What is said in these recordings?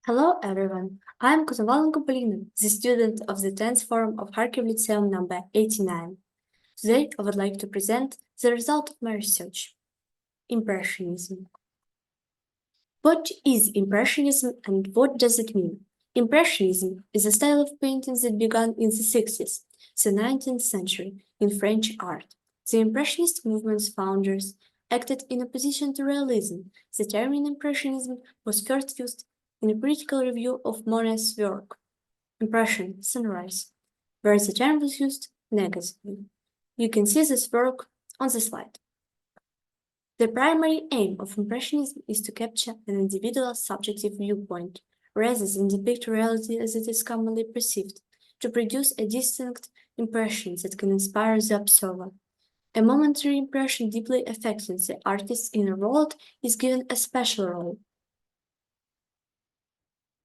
Hello everyone, I am Konovalenko Polina, the student of the 10th form of Kharkiv Lyceum number 89. Today I would like to present the result of my research. Impressionism. What is Impressionism and what does it mean? Impressionism is a style of painting that began in the 60s, the 19th century, in French art. The Impressionist movement's founders acted in opposition to realism. The term Impressionism was first used in a critical review of Monet's work, Impression, Sunrise, where the term was used negatively. You can see this work on the slide. The primary aim of Impressionism is to capture an individual's subjective viewpoint, rather than depict reality as it is commonly perceived, to produce a distinct impression that can inspire the observer. A momentary impression deeply affecting the artist's inner world is given a special role.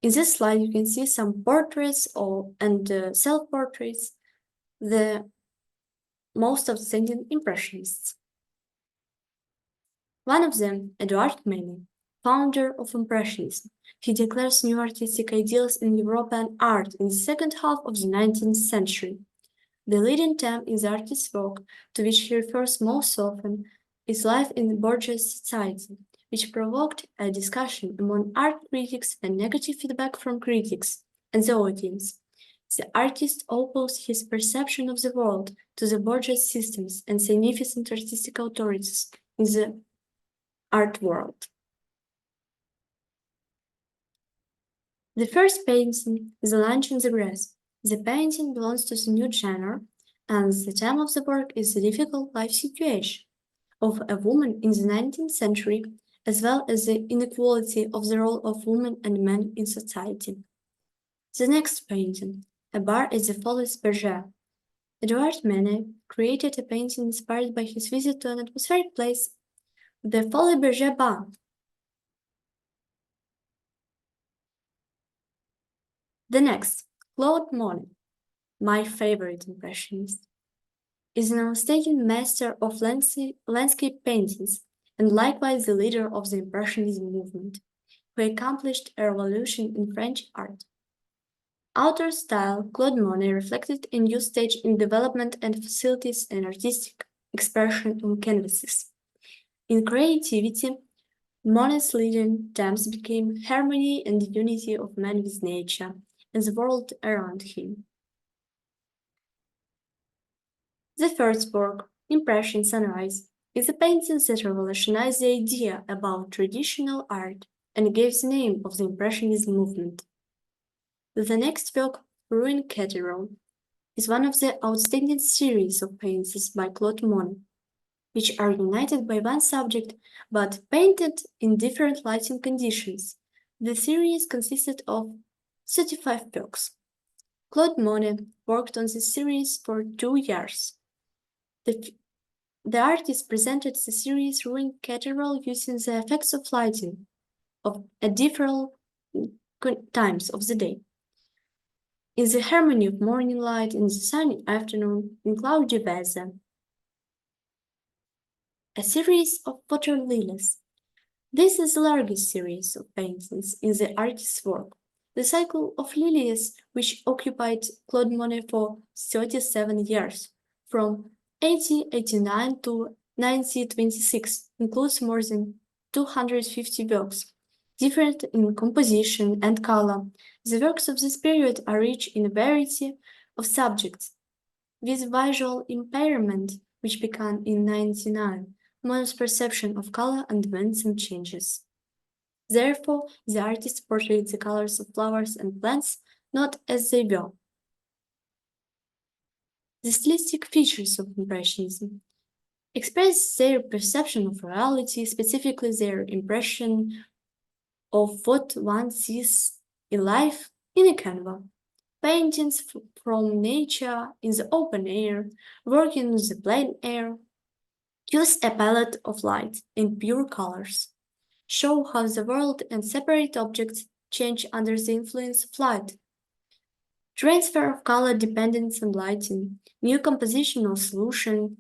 In this slide, you can see some portraits and self-portraits, the most outstanding Impressionists. One of them, Edouard Manet, founder of Impressionism. He declares new artistic ideals in European art in the second half of the 19th century. The leading theme in the artist's work, to which he refers most often, is life in the bourgeois society, which provoked a discussion among art critics and negative feedback from critics and the audience. The artist opposed his perception of the world to the bourgeois systems and significant artistic authorities in the art world. The first painting is a lunch in the grass. The painting belongs to the new genre, and the theme of the work is the difficult life situation of a woman in the 19th century, as well as the inequality of the role of women and men in society. The next painting, a bar at the Folies Bergère. Edouard Manet created a painting inspired by his visit to an atmospheric place, the Folies Bergère bar. The next, Claude Monet, my favorite Impressionist, is an outstanding master of landscape paintings and likewise the leader of the Impressionism movement, who accomplished a revolution in French art. Author's style, Claude Monet reflected a new stage in development and facilities and artistic expression on canvases. In creativity, Monet's leading themes became harmony and unity of man with nature and the world around him. The first work, Impression Sunrise, is a painting that revolutionized the idea about traditional art and gave the name of the Impressionism movement. The next work, Ruined Cathedral, is one of the outstanding series of paintings by Claude Monet, which are united by one subject but painted in different lighting conditions. The series consisted of 35 works. Claude Monet worked on this series for 2 years. The artist presented the series Ruined Cathedral using the effects of lighting at different times of the day. In the harmony of morning light, in the sunny afternoon, in cloudy weather. A series of water lilies. This is the largest series of paintings in the artist's work. The cycle of lilies, which occupied Claude Monet for 37 years, from 1889 to 1926, includes more than 250 works, different in composition and color. The works of this period are rich in a variety of subjects. With visual impairment, which began in 1999, Monet's perception of color underwent some changes. Therefore, the artist portrayed the colors of flowers and plants not as they were. The stylistic features of Impressionism express their perception of reality, specifically their impression of what one sees in life in a canvas. Paintings from nature in the open air, working in the plain air, use a palette of light and pure colors, show how the world and separate objects change under the influence of light. Transfer of color dependence on lighting, new compositional solutions,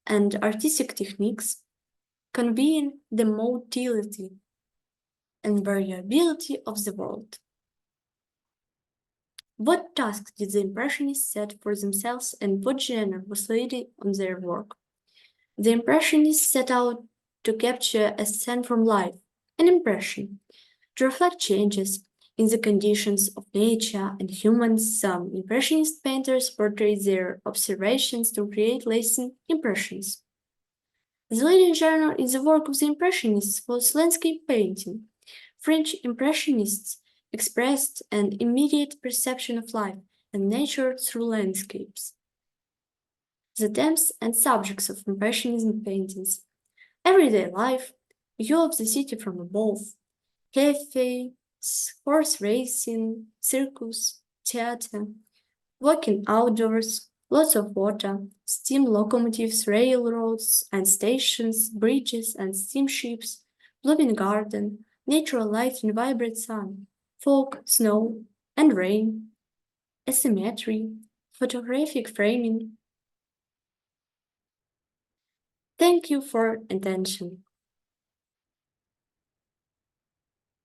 and artistic techniques conveying the motility and variability of the world. What tasks did the Impressionists set for themselves and what genre was laid on their work? The Impressionists set out to capture a scene from life, an impression, to reflect changes in the conditions of nature and humans. Some Impressionist painters portrayed their observations to create lasting impressions. The leading genre in the work of the Impressionists was landscape painting. French Impressionists expressed an immediate perception of life and nature through landscapes. The themes and subjects of Impressionism paintings: everyday life, view of the city from above, cafes, horse racing, circus, theater, walking outdoors, lots of water, steam locomotives, railroads and stations, bridges and steamships, blooming garden, natural light and vibrant sun, fog, snow, and rain, asymmetry, photographic framing. Thank you for attention.